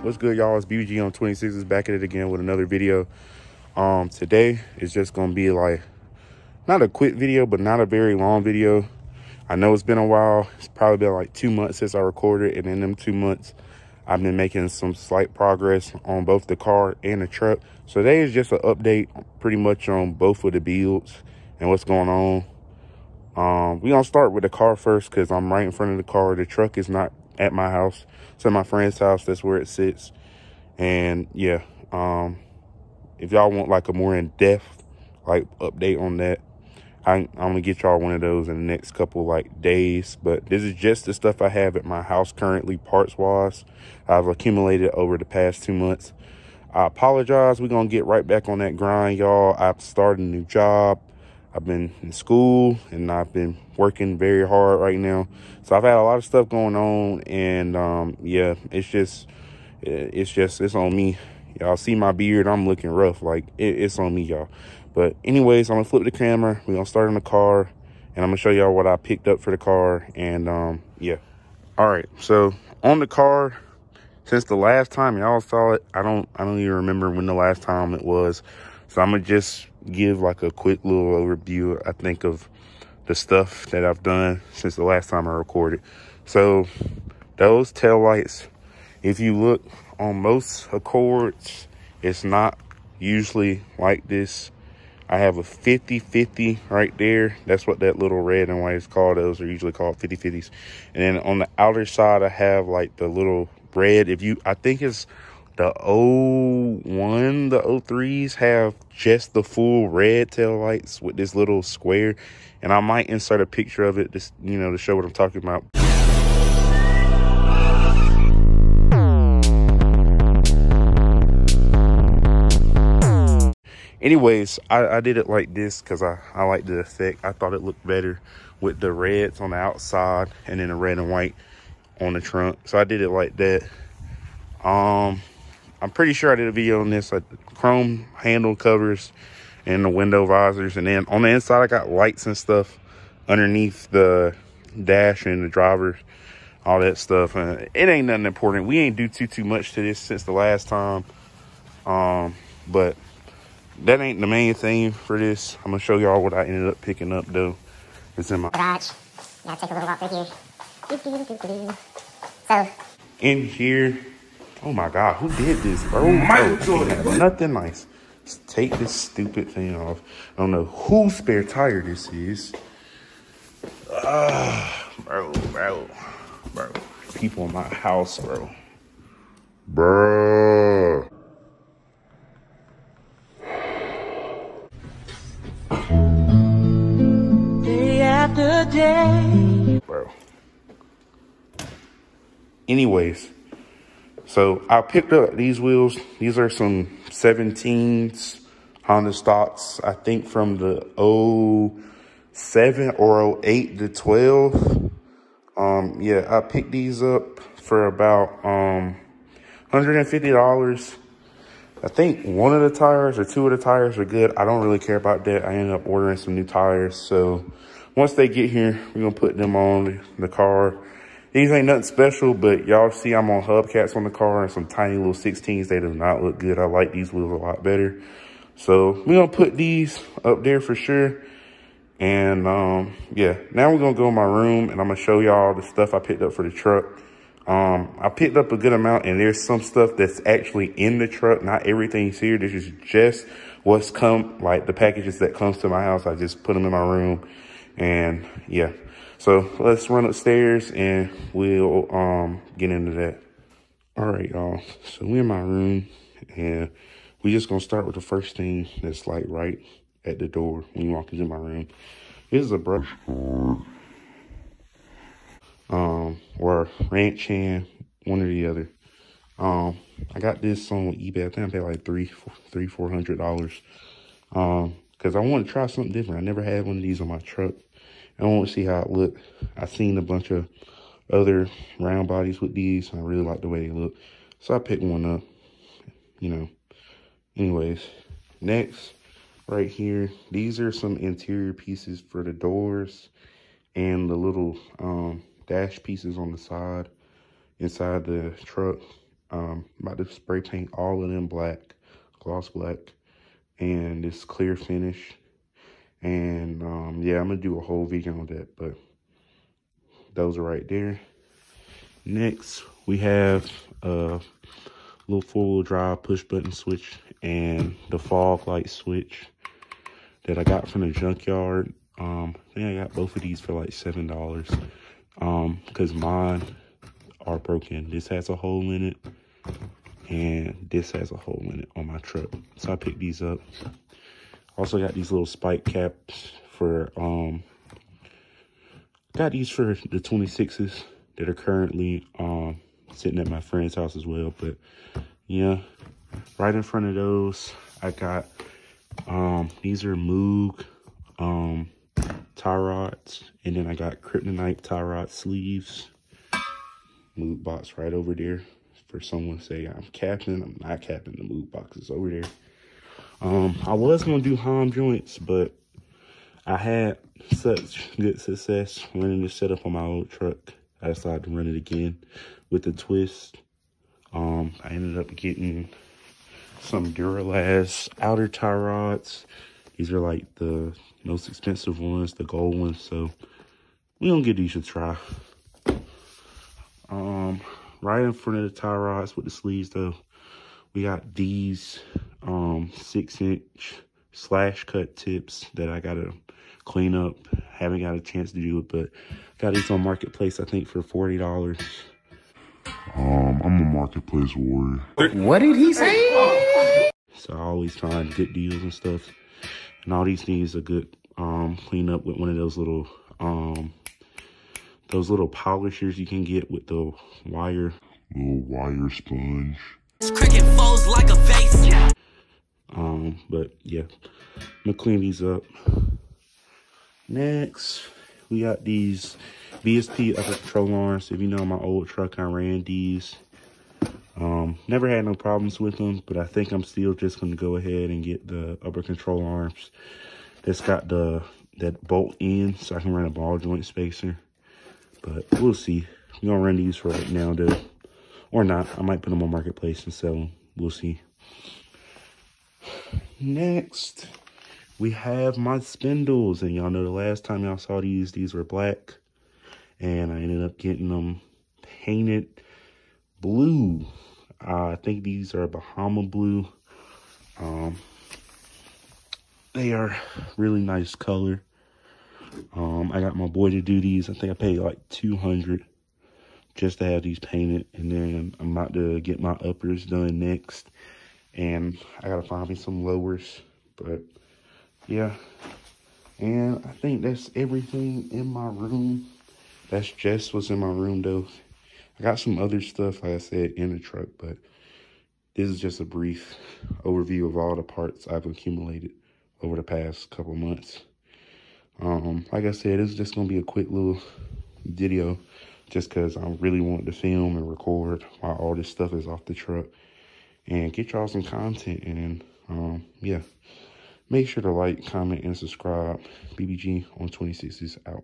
What's good, y'all? It's BBG on 26 back at it again with another video. Today is just gonna be like not a quick video, but not a very long video. I know it's been a while. It's probably been like 2 months since I recorded, and in them 2 months I've been making some slight progress on both the car and the truck. So today is just an update pretty much on both of the builds and what's going on. We're gonna start with the car first because I'm right in front of the car. The truck is not at my house. It's at my friend's house. That's where it sits. And yeah, if y'all want like a more in-depth like update on that, I'm gonna get y'all one of those in the next couple like days. But this is just the stuff I have at my house currently, parts wise. I've accumulated over the past 2 months. I apologize. We're gonna get right back on that grind, y'all. I've started a new job. I've been in school and I've been working very hard right now. So I've had a lot of stuff going on, and yeah, it's on me. Y'all see my beard, I'm looking rough. Like it's on me, y'all. But anyways, I'm gonna flip the camera. We're gonna start in the car and I'm gonna show y'all what I picked up for the car. And yeah. All right, so on the car, since the last time y'all saw it, I don't even remember when the last time it was. So I'm gonna just give like a quick little overview, I think, of the stuff that I've done since the last time I recorded. So those taillights, if you look on most Accords, it's not usually like this. I have a 50-50 right there. That's what that little red and white is called. Those are usually called 50-50s. And then on the outer side, I have like the little red. I think it's the 01, the 03s have just the full red tail lights with this little square. And I might insert a picture of it, just, you know, to show what I'm talking about. Anyways, I did it like this because I like the effect. I thought it looked better with the reds on the outside and then the red and white on the trunk. So I did it like that. I'm pretty sure I did a video on this, like chrome handle covers and the window visors. And then on the inside, I got lights and stuff underneath the dash and the driver, all that stuff. And it ain't nothing important. We ain't do too much to this since the last time. But that ain't the main thing for this. I'm gonna show y'all what I ended up picking up though. It's in my garage. Gotta take a little walk through here. So in here, oh my God, who did this, bro? Nothing nice. Let's take this stupid thing off. I don't know whose spare tire this is. Bro. People in my house, bro. Day after day. Bro. Anyways, so I picked up these wheels. These are some 17s Honda stocks, I think from the 07 or 08 to 12. Yeah, I picked these up for about $150. I think one of the tires or two of the tires are good. I don't really care about that. I ended up ordering some new tires. So once they get here, we're gonna put them on the car. These ain't nothing special, but y'all see I'm on hubcaps on the car and some tiny little 16s. They do not look good. I like these wheels a lot better. So we're gonna put these up there for sure. And yeah, now we're gonna go in my room and I'm gonna show y'all the stuff I picked up for the truck. I picked up a good amount, and there's some stuff that's actually in the truck. Not everything's here. This is just what's like the packages that comes to my house. I just put them in my room, and yeah. So let's run upstairs and we'll get into that. All right, y'all. So we're in my room and we just gonna start with the first thing that's like right at the door when you walk into my room. This is a brush or ranch hand, one or the other. I got this on eBay. I think I paid like $400. Because I want to try something different. I never had one of these on my truck. I want to see how it looked. I've seen a bunch of other round bodies with these, and I really like the way they look. So I picked one up, you know. Anyways, next, right here, these are some interior pieces for the doors and the little dash pieces on the side inside the truck. About to spray paint all of them black, gloss black, and this clear finish. And yeah, I'm gonna do a whole video on that, but those are right there. Next, we have a little 4-wheel drive push button switch and the fog light switch that I got from the junkyard. I think I got both of these for like $7. Because mine are broken. This has a hole in it, and this has a hole in it on my truck. So I picked these up. Also got these little spike caps for got these for the 26s that are currently sitting at my friend's house as well. But yeah, right in front of those, I got these are Moog tie rods, and then I got kryptonite tie rod sleeves. Moog box right over there. For someone to say I'm capping, I'm not capping. The Moog box is over there. I was gonna do hom joints, but I had such good success running this setup on my old truck. I decided to run it again with the twist. I ended up getting some Duralast outer tie rods. These are like the most expensive ones, the gold ones. So we gonna give these a try. Right in front of the tie rods with the sleeves though, we got these 6-inch slash cut tips that I gotta clean up. Haven't got a chance to do it, but got these on Marketplace, I think for $40. I'm a marketplace warrior. What did he say? So I always find good deals and stuff. And all these things are good clean up with one of those little polishers you can get with the wire. Little wire sponge. Cricket folds like a vase. But yeah, I'm gonna clean these up. Next, we got these VSP upper control arms. If you know my old truck, I ran these. Never had no problems with them, but I think I'm still just gonna go ahead and get the upper control arms that's got that bolt in, so I can run a ball joint spacer. But we'll see. We're gonna run these for right now though, or not. I might put them on Marketplace and sell them. We'll see. Next, we have my spindles, and y'all know the last time y'all saw these were black, and I ended up getting them painted blue. I think these are Bahama blue. They are really nice color. I got my boy to do these. I think I paid like $200 just to have these painted, and then I'm about to get my uppers done next, and I gotta find me some lowers. But yeah, and I think that's everything in my room. That's just what's in my room though. I got some other stuff, like I said, in the truck, but this is just a brief overview of all the parts I've accumulated over the past couple months. Like I said, this is just gonna be a quick little video just because I really wanted to film and record while all this stuff is off the truck and get y'all some content. And then, yeah, make sure to like, comment, and subscribe. BBG on 26 is out.